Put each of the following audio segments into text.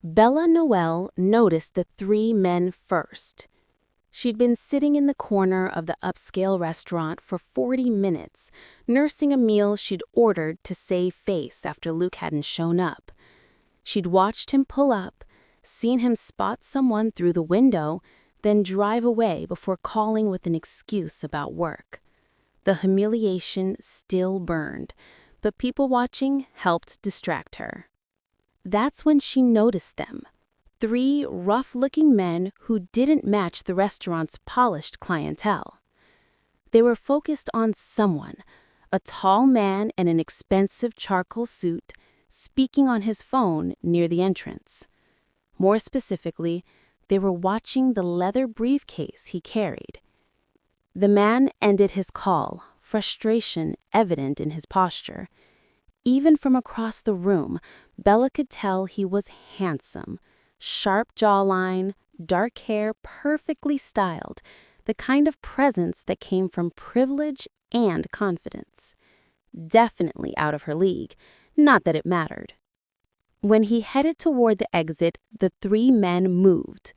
Bella Noel noticed the three men first. She'd been sitting in the corner of the upscale restaurant for 40 minutes, nursing a meal she'd ordered to save face after Luke hadn't shown up. She'd watched him pull up, seen him spot someone through the window, then drive away before calling with an excuse about work. The humiliation still burned, but people watching helped distract her. That's when she noticed them. Three rough-looking men who didn't match the restaurant's polished clientele. They were focused on someone, a tall man in an expensive charcoal suit, speaking on his phone near the entrance. More specifically, they were watching the leather briefcase he carried. The man ended his call, frustration evident in his posture. Even from across the room, Bella could tell he was handsome. Sharp jawline, dark hair perfectly styled, the kind of presence that came from privilege and confidence. Definitely out of her league, not that it mattered. When he headed toward the exit, the three men moved.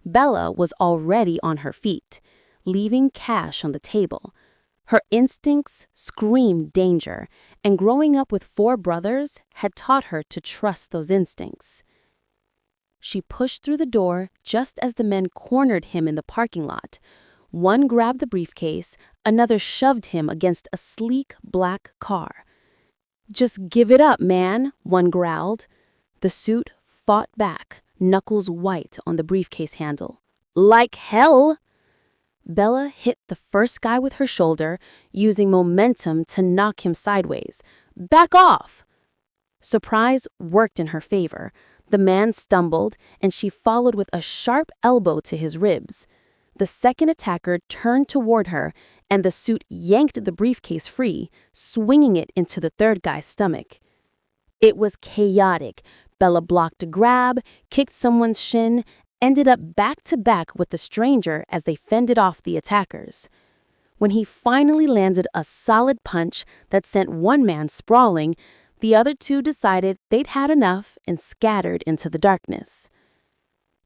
Bella was already on her feet, leaving cash on the table. Her instincts screamed danger, and growing up with four brothers had taught her to trust those instincts. She pushed through the door just as the men cornered him in the parking lot. One grabbed the briefcase, another shoved him against a sleek black car. "Just give it up, man," one growled. The suit fought back, knuckles white on the briefcase handle. "Like hell!" Bella hit the first guy with her shoulder, using momentum to knock him sideways. "Back off!" Surprise worked in her favor. The man stumbled, and she followed with a sharp elbow to his ribs. The second attacker turned toward her, and the suit yanked the briefcase free, swinging it into the third guy's stomach. It was chaotic. Bella blocked a grab, kicked someone's shin, ended up back-to-back with the stranger as they fended off the attackers. When he finally landed a solid punch that sent one man sprawling, the other two decided they'd had enough and scattered into the darkness.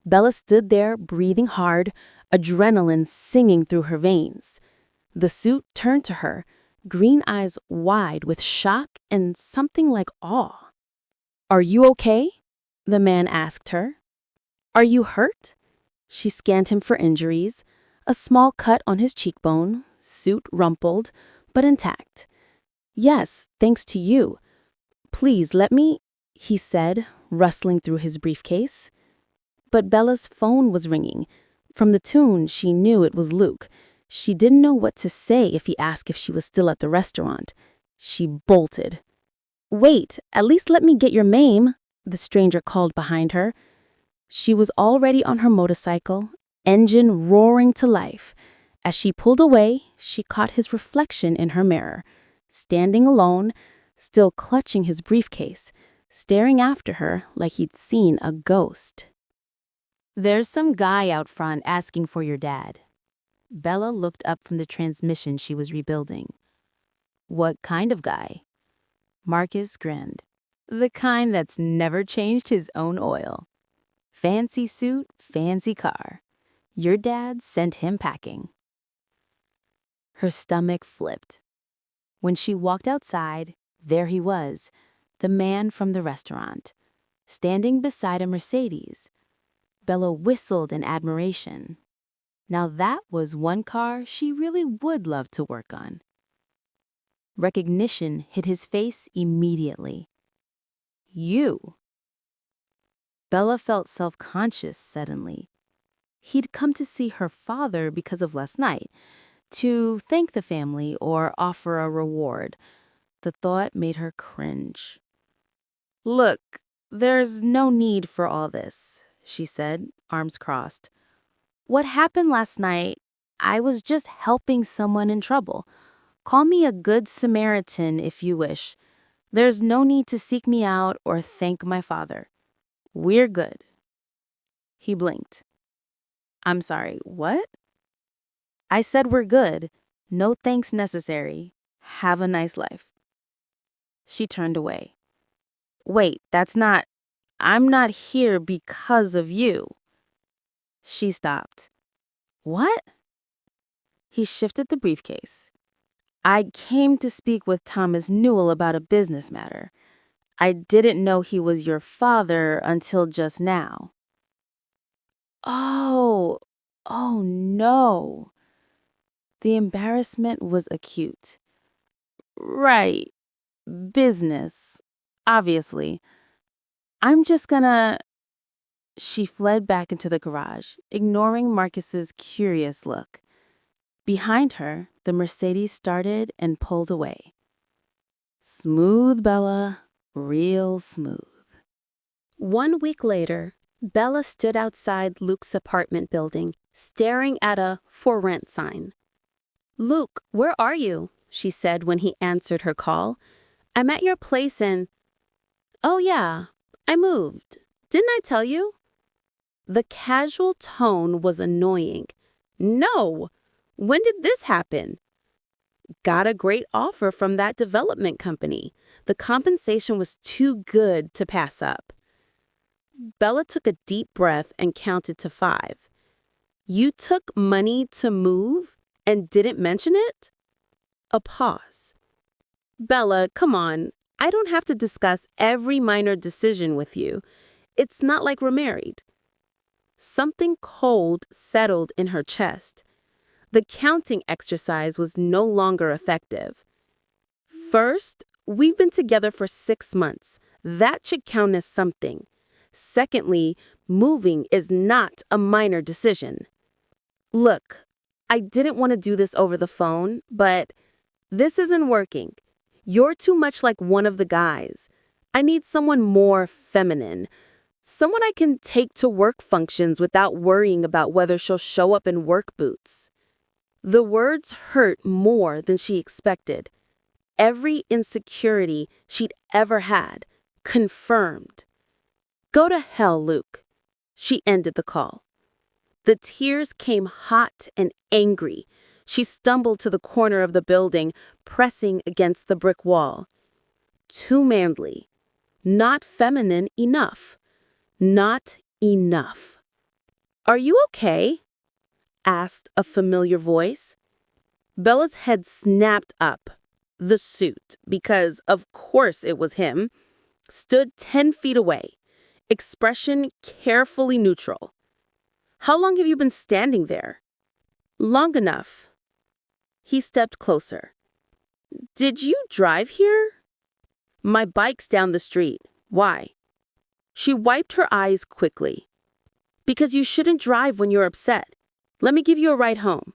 Bella stood there, breathing hard, adrenaline singing through her veins. The suit turned to her, green eyes wide with shock and something like awe. "Are you okay?" the man asked her. "Are you hurt?" She scanned him for injuries. A small cut on his cheekbone, suit rumpled, but intact. "Yes, thanks to you. Please let me," he said, rustling through his briefcase. But Bella's phone was ringing. From the tune, she knew it was Luke. She didn't know what to say if he asked if she was still at the restaurant. She bolted. "Wait, at least let me get your name," the stranger called behind her. She was already on her motorcycle, engine roaring to life. As she pulled away, she caught his reflection in her mirror, standing alone, still clutching his briefcase, staring after her like he'd seen a ghost. "There's some guy out front asking for your dad." Bella looked up from the transmission she was rebuilding. "What kind of guy?" Marcus grinned. "The kind that's never changed his own oil. Fancy suit, fancy car. Your dad sent him packing." Her stomach flipped. When she walked outside, there he was, the man from the restaurant, standing beside a Mercedes. Bella whistled in admiration. Now that was one car she really would love to work on. Recognition hit his face immediately. "You." Bella felt self-conscious suddenly. He'd come to see her father because of last night, to thank the family or offer a reward. The thought made her cringe. "Look, there's no need for all this," she said, arms crossed. "What happened last night, I was just helping someone in trouble. Call me a good Samaritan if you wish. There's no need to seek me out or thank my father. We're good." He blinked. "I'm sorry, what?" "I said we're good. No thanks necessary. Have a nice life." She turned away. "Wait, that's not..." I'm not here because of you." She stopped. "What?" He shifted the briefcase. "I came to speak with Thomas Newell about a business matter. I didn't know he was your father until just now." Oh, oh no. The embarrassment was acute. "Right, business, obviously. I'm just gonna—" She fled back into the garage, ignoring Marcus's curious look. Behind her, the Mercedes started and pulled away. Smooth, Bella, real smooth. 1 week later, Bella stood outside Luke's apartment building, staring at a "for rent" sign. "Luke, where are you?" she said when he answered her call. "I'm at your place in—" "Oh yeah, I moved. Didn't I tell you?" The casual tone was annoying. "No! When did this happen?" "Got a great offer from that development company. The compensation was too good to pass up." Bella took a deep breath and counted to 5. "You took money to move and didn't mention it?" A pause. "Bella, come on. I don't have to discuss every minor decision with you. It's not like we're married." Something cold settled in her chest. The counting exercise was no longer effective. "First, we've been together for 6 months. That should count as something. Secondly, moving is not a minor decision. Look, I didn't want to do this over the phone, but this isn't working. You're too much like one of the guys. I need someone more feminine. Someone I can take to work functions without worrying about whether she'll show up in work boots." The words hurt more than she expected. Every insecurity she'd ever had, confirmed. "Go to hell, Luke." She ended the call. The tears came hot and angry. She stumbled to the corner of the building, pressing against the brick wall. Too manly. Not feminine enough. Not enough. "Are you okay?" asked a familiar voice. Bella's head snapped up. The suit, because of course it was him, stood 10 feet away, expression carefully neutral. "How long have you been standing there?" "Long enough." He stepped closer. "Did you drive here?" "My bike's down the street. Why?" She wiped her eyes quickly. "Because you shouldn't drive when you're upset. Let me give you a ride home."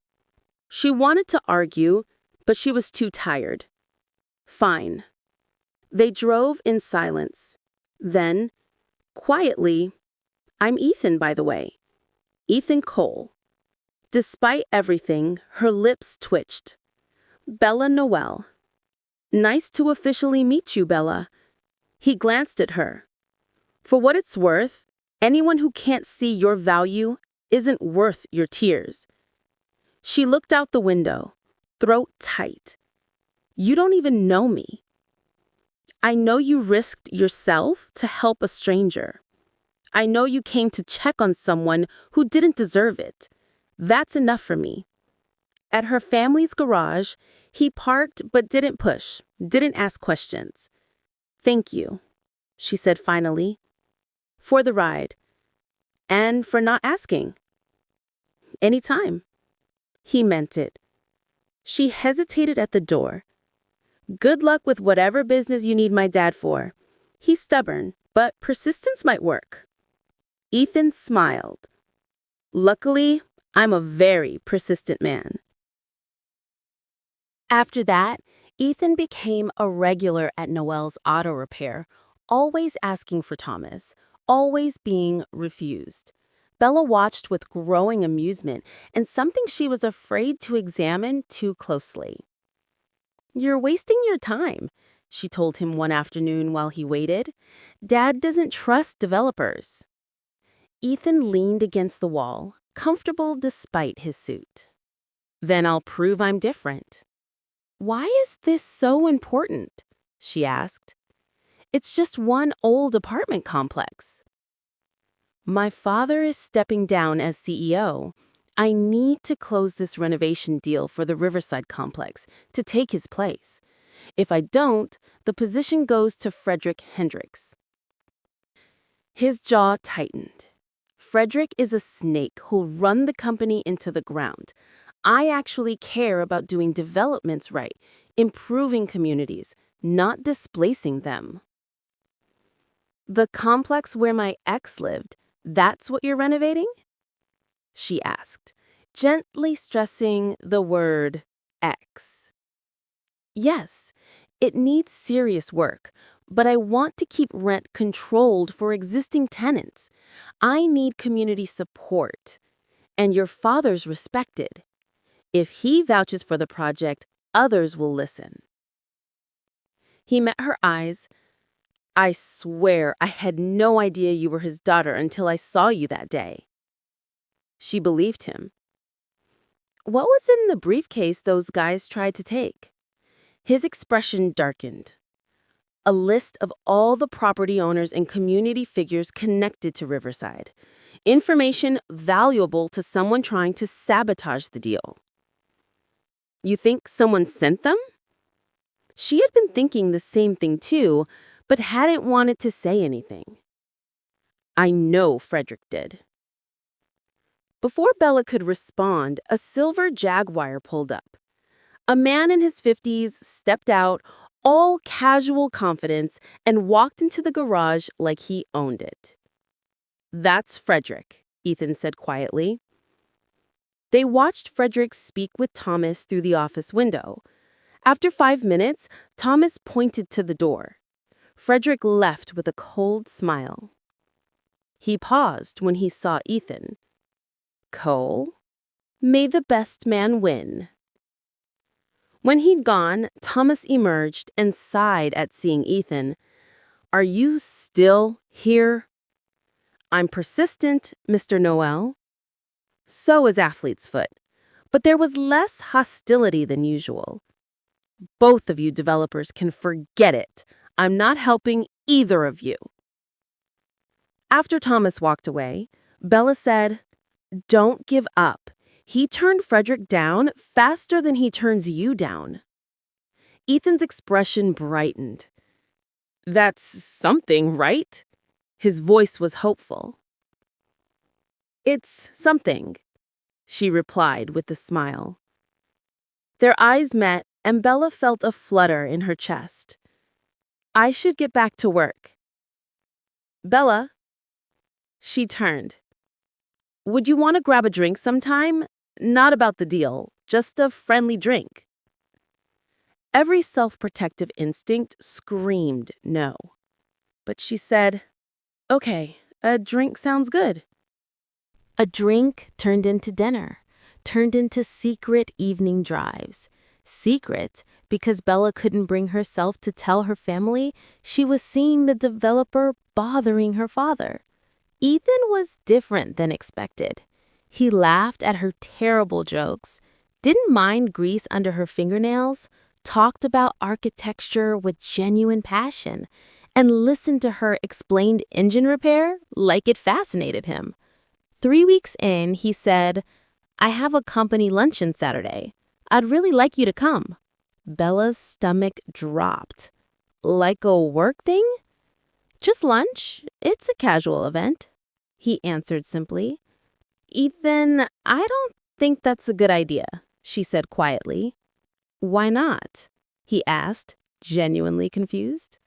She wanted to argue, but she was too tired. "Fine." They drove in silence. Then, quietly, "I'm Ethan, by the way. Ethan Cole." Despite everything, her lips twitched. "Bella Noel." "Nice to officially meet you, Bella." He glanced at her. "For what it's worth, anyone who can't see your value isn't worth your tears." She looked out the window, throat tight. "You don't even know me. I know you risked yourself to help a stranger. I know you came to check on someone who didn't deserve it. That's enough for me." At her family's garage, he parked but didn't push, didn't ask questions. "Thank you," she said finally, "for the ride, and for not asking." "Anytime." He meant it. She hesitated at the door. "Good luck with whatever business you need my dad for. He's stubborn, but persistence might work." Ethan smiled. "Luckily, I'm a very persistent man." After that, Ethan became a regular at Noelle's auto repair, always asking for Thomas, always being refused. Bella watched with growing amusement and something she was afraid to examine too closely. "You're wasting your time," she told him one afternoon while he waited. "Dad doesn't trust developers." Ethan leaned against the wall, comfortable despite his suit. "Then I'll prove I'm different." "Why is this so important?" she asked. It's just one old apartment complex. My father is stepping down as CEO. I need to close this renovation deal for the Riverside complex to take his place. If I don't, the position goes to Frederick Hendricks. His jaw tightened. Frederick is a snake who'll run the company into the ground. I actually care about doing developments right, improving communities, not displacing them. The complex where my ex lived, that's what you're renovating? She asked, gently stressing the word ex. Yes, it needs serious work, but I want to keep rent controlled for existing tenants. I need community support, and your father's respected. If he vouches for the project, others will listen. He met her eyes. I swear I had no idea you were his daughter until I saw you that day. She believed him. What was in the briefcase those guys tried to take? His expression darkened. A list of all the property owners and community figures connected to Riverside. Information valuable to someone trying to sabotage the deal. You think someone sent them? She had been thinking the same thing too, but hadn't wanted to say anything. I know Frederick did. Before Bella could respond, a silver Jaguar pulled up. A man in his 50s stepped out, all casual confidence, and walked into the garage like he owned it. That's Frederick, Ethan said quietly. They watched Frederick speak with Thomas through the office window. After 5 minutes, Thomas pointed to the door. Frederick left with a cold smile. He paused when he saw Ethan. Cole, may the best man win. When he'd gone, Thomas emerged and sighed at seeing Ethan. Are you still here? I'm persistent, Mr. Noel. So is Athlete's Foot, but there was less hostility than usual. Both of you developers can forget it. I'm not helping either of you. After Thomas walked away, Bella said, Don't give up. He turned Frederick down faster than he turns you down. Ethan's expression brightened. That's something, right? His voice was hopeful. It's something, she replied with a smile. Their eyes met, and Bella felt a flutter in her chest. I should get back to work. Bella? She turned. Would you want to grab a drink sometime? Not about the deal, just a friendly drink. Every self-protective instinct screamed no. But she said, Okay, a drink sounds good. A drink turned into dinner, turned into secret evening drives. Secret because Bella couldn't bring herself to tell her family she was seeing the developer bothering her father. Ethan was different than expected. He laughed at her terrible jokes, didn't mind grease under her fingernails, talked about architecture with genuine passion, and listened to her explain engine repair like it fascinated him. 3 weeks in, he said, I have a company luncheon Saturday. I'd really like you to come. Bella's stomach dropped. Like a work thing? Just lunch. It's a casual event, he answered simply. Ethan, I don't think that's a good idea, she said quietly. Why not? He asked, genuinely confused.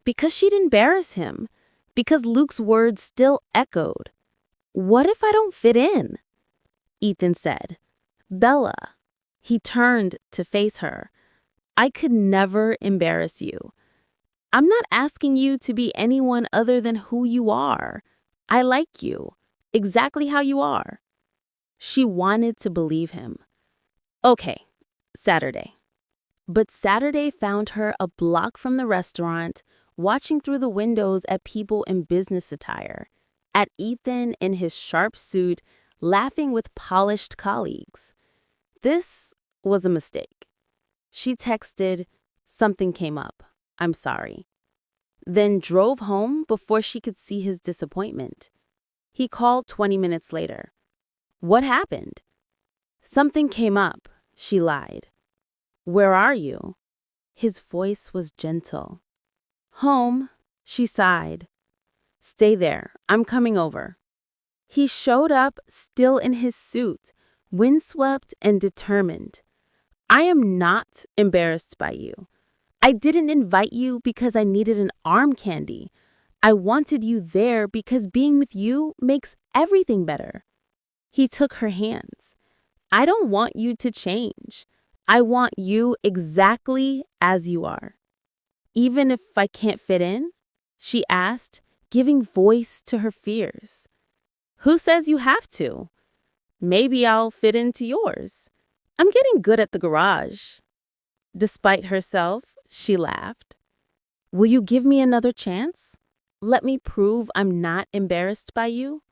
Because she'd embarrass him. Because Luke's words still echoed. What if I don't fit in? Ethan said. Bella. He turned to face her. I could never embarrass you. I'm not asking you to be anyone other than who you are. I like you, exactly how you are. She wanted to believe him. Okay, Saturday. But Saturday found her a block from the restaurant, watching through the windows at people in business attire, at Ethan in his sharp suit, laughing with polished colleagues. This was a mistake. She texted, something came up. I'm sorry. then drove home before she could see his disappointment. He called 20 minutes later. What happened? Something came up, she lied. Where are you? His voice was gentle. Home, she sighed. Stay there, I'm coming over. He showed up still in his suit, windswept and determined. I am not embarrassed by you. I didn't invite you because I needed an arm candy. I wanted you there because being with you makes everything better. He took her hands. I don't want you to change. I want you exactly as you are. Even if I can't fit in? She asked, giving voice to her fears. Who says you have to? Maybe I'll fit into yours. I'm getting good at the garage. Despite herself, she laughed. Will you give me another chance? Let me prove I'm not embarrassed by you?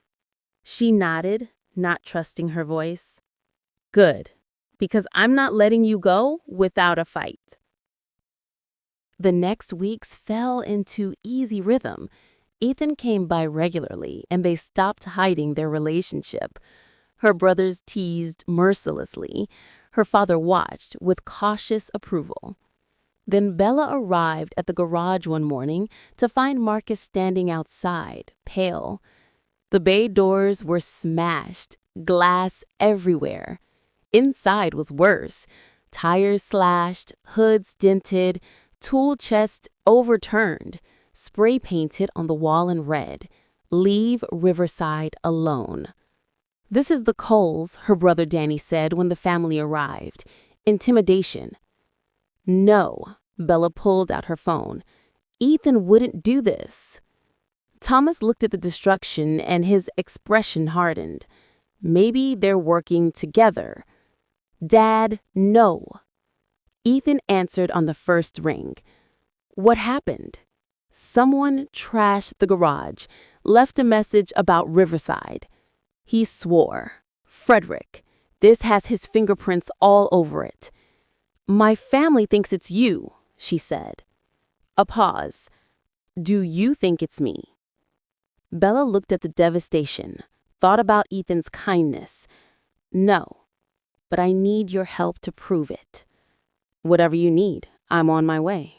She nodded, not trusting her voice. Good, because I'm not letting you go without a fight. The next weeks fell into easy rhythm. Ethan came by regularly, and they stopped hiding their relationship. Her brothers teased mercilessly. Her father watched with cautious approval. Then Bella arrived at the garage one morning to find Marcus standing outside, pale. The bay doors were smashed, glass everywhere. Inside was worse. Tires slashed, hoods dented, tool chest overturned, spray painted on the wall in red. Leave Riverside alone. This is the Coles, her brother Danny said when the family arrived. Intimidation. No, Bella pulled out her phone. Ethan wouldn't do this. Thomas looked at the destruction and his expression hardened. Maybe they're working together. Dad, no. Ethan answered on the first ring. What happened? Someone trashed the garage, left a message about Riverside. He swore. Frederick, this has his fingerprints all over it. My family thinks it's you, she said. A pause. Do you think it's me? Bella looked at the devastation, thought about Ethan's kindness. No, but I need your help to prove it. Whatever you need, I'm on my way.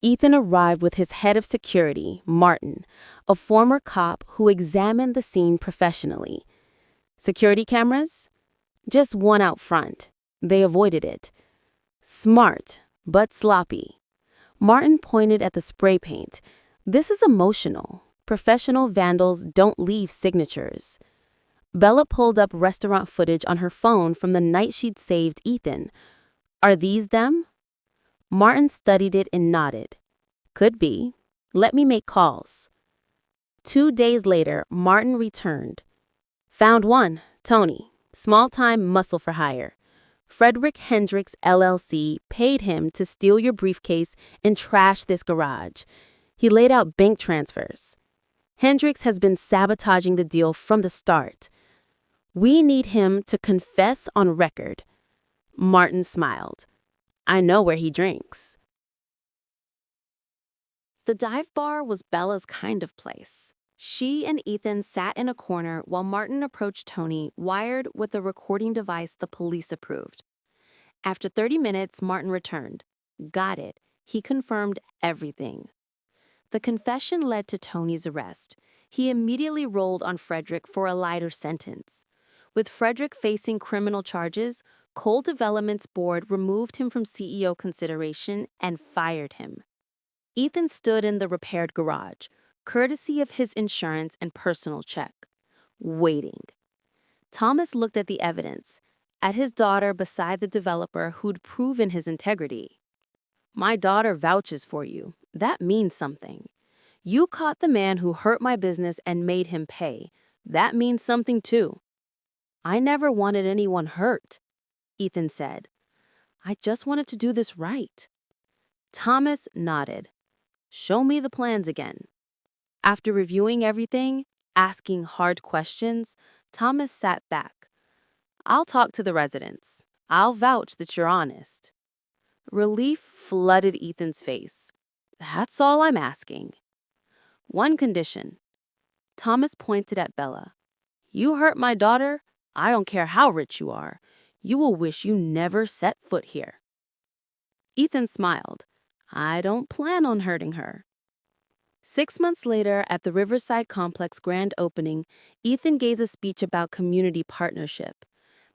Ethan arrived with his head of security, Martin, a former cop who examined the scene professionally. Security cameras? Just one out front. They avoided it. Smart, but sloppy. Martin pointed at the spray paint. This is emotional. Professional vandals don't leave signatures. Bella pulled up restaurant footage on her phone from the night she'd saved Ethan. Are these them? Martin studied it and nodded. Could be. Let me make calls. 2 days later, Martin returned. Found one, Tony, small-time muscle for hire. Frederick Hendricks, LLC, paid him to steal your briefcase and trash this garage. He laid out bank transfers. Hendricks has been sabotaging the deal from the start. We need him to confess on record. Martin smiled. I know where he drinks. The dive bar was Bella's kind of place. She and Ethan sat in a corner while Martin approached Tony, wired with a recording device the police approved. After 30 minutes, Martin returned. Got it. He confirmed everything. The confession led to Tony's arrest. He immediately rolled on Frederick for a lighter sentence. With Frederick facing criminal charges, Coal Development's board removed him from CEO consideration and fired him. Ethan stood in the repaired garage, courtesy of his insurance and personal check, waiting. Thomas looked at the evidence, at his daughter beside the developer who'd proven his integrity. My daughter vouches for you. That means something. You caught the man who hurt my business and made him pay. That means something too. I never wanted anyone hurt, Ethan said. I just wanted to do this right. Thomas nodded. Show me the plans again. After reviewing everything, asking hard questions, Thomas sat back. I'll talk to the residents. I'll vouch that you're honest. Relief flooded Ethan's face. That's all I'm asking. One condition. Thomas pointed at Bella. You hurt my daughter, I don't care how rich you are. You will wish you never set foot here. Ethan smiled. I don't plan on hurting her. 6 months later, at the Riverside Complex grand opening, Ethan gave a speech about community partnership.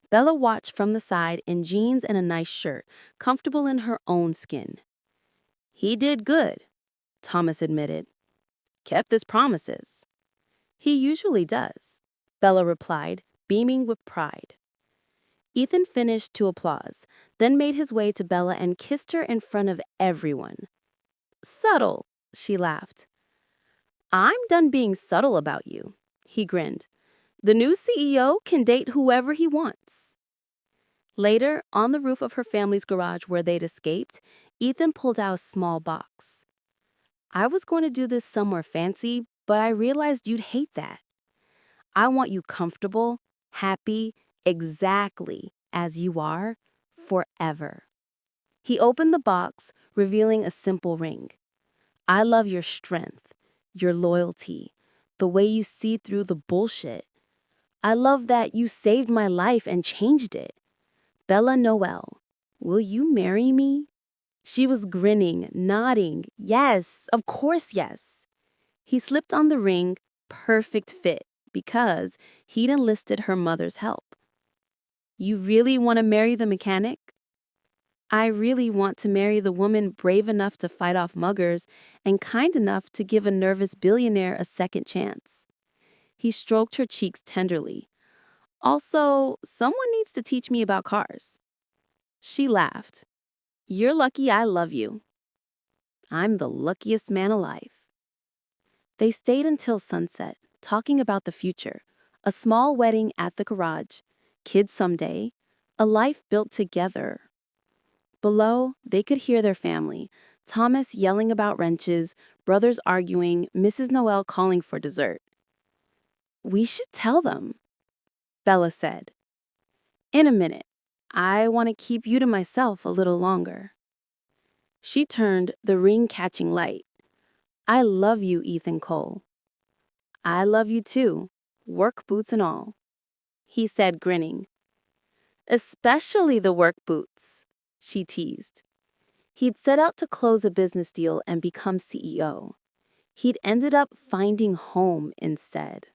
Bella watched from the side in jeans and a nice shirt, comfortable in her own skin. He did good, Thomas admitted. Kept his promises. He usually does, Bella replied, beaming with pride. Ethan finished to applause, then made his way to Bella and kissed her in front of everyone. Subtle, she laughed. I'm done being subtle about you, he grinned. The new CEO can date whoever he wants. Later, on the roof of her family's garage where they'd escaped, Ethan pulled out a small box. I was going to do this somewhere fancy, but I realized you'd hate that. I want you comfortable, happy, exactly as you are, forever. He opened the box, revealing a simple ring. I love your strength, your loyalty, the way you see through the bullshit. I love that you saved my life and changed it. Bella Noel, will you marry me? She was grinning, nodding. Yes, of course yes. He slipped on the ring, perfect fit, because he'd enlisted her mother's help. You really want to marry the mechanic? I really want to marry the woman brave enough to fight off muggers and kind enough to give a nervous billionaire a second chance. He stroked her cheeks tenderly. Also, someone needs to teach me about cars. She laughed. You're lucky I love you. I'm the luckiest man alive. They stayed until sunset, talking about the future, a small wedding at the garage, kids someday, a life built together. Below, they could hear their family, Thomas yelling about wrenches, brothers arguing, Mrs. Noel calling for dessert. We should tell them, Bella said. In a minute. I want to keep you to myself a little longer. She turned, the ring catching light. I love you, Ethan Cole. I love you too, work boots and all, he said, grinning. Especially the work boots, she teased. He'd set out to close a business deal and become CEO. He'd ended up finding home instead.